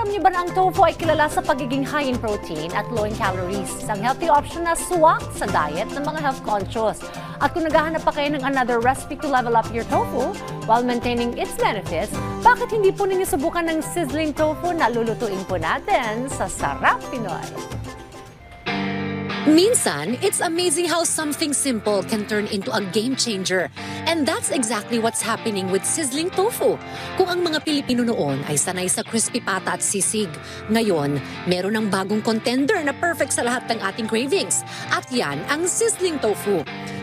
Alam niyo ba na ang tofu ay kilala sa pagiging high in protein at low in calories? Isang healthy option na swak sa diet ng mga health conscious. At kung naghahanap pa kayo ng another recipe to level up your tofu while maintaining its benefits, bakit hindi po ninyo subukan ng sizzling tofu na lulutuin po natin sa Sarap Pinoy? Minsan, it's amazing how something simple can turn into a game changer. And that's exactly what's happening with sizzling tofu. Kung ang mga Pilipino noon ay sanay sa crispy pata at sisig, ngayon, meron ng bagong contender na perfect sa lahat ng ating cravings. At yan ang sizzling tofu.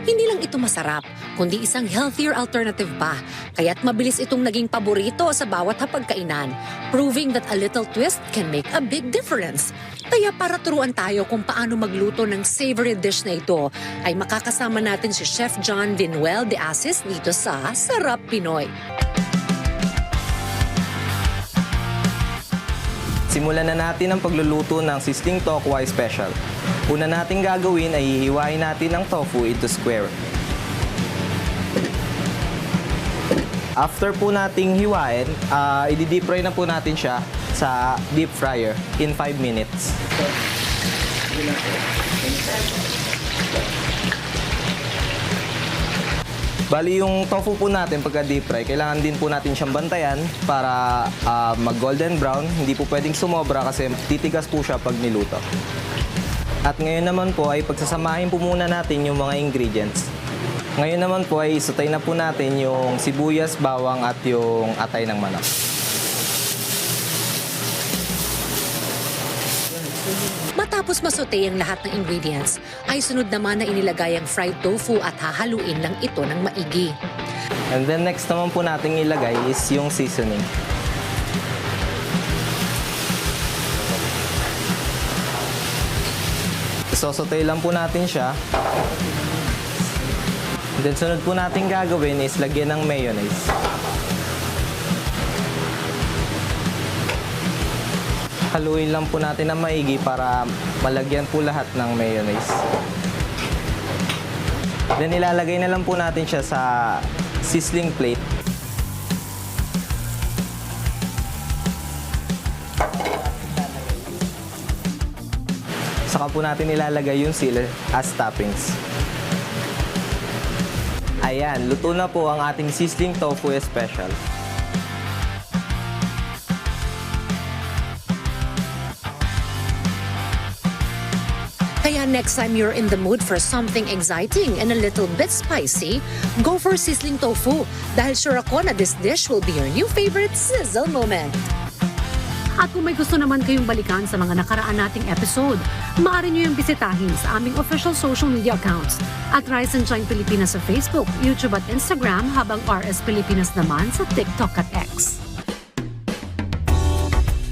Hindi lang ito masarap, kundi isang healthier alternative pa. Kaya't mabilis itong naging paborito sa bawat hapagkainan, proving that a little twist can make a big difference. Kaya para turuan tayo kung paano magluto ng savory dish na ito, ay makakasama natin si Chef John Vinuel de Asis dito sa Sarap Pinoy. Simulan na natin ang pagluluto ng sizzling tokwa special. Una nating gagawin ay hihiwain natin ang tofu into square. After po nating hiwain, i-deep fry na po natin siya sa deep fryer in 5 minutes. Bali yung tofu po natin pagka deep fry, kailangan din po natin siyang bantayan para mag golden brown. Hindi po pwedeng sumobra kasi titigas po siya pag niluto. At ngayon naman po ay pagsasamahin po muna natin yung mga ingredients. Ngayon naman po ay isutay na po natin yung sibuyas, bawang at yung atay ng manok. Matapos masote ang lahat ng ingredients, ay sunod naman na inilagay ang fried tofu at hahaluin lang ito ng maigi. And then next naman po natin ilagay is yung seasoning. Isosotay lang po natin siya. Then sunod po natin gagawin is lagyan ng mayonnaise. Haluin lang po natin ng maigi para malagyan po lahat ng mayonnaise. Then ilalagay na lang po natin siya sa sizzling plate. Saka po natin ilalagay yung sili as toppings. Ayan, luto na po ang ating sizzling tofu special. Kaya next time you're in the mood for something exciting and a little bit spicy, go for sizzling tofu dahil sure ako na this dish will be your new favorite sizzle moment. At kung may gusto naman kayong balikan sa mga nakaraan nating episode, maaari nyo yung bisitahin sa aming official social media accounts at Rise and Shine Pilipinas sa Facebook, YouTube at Instagram habang RS Pilipinas naman sa TikTok at X.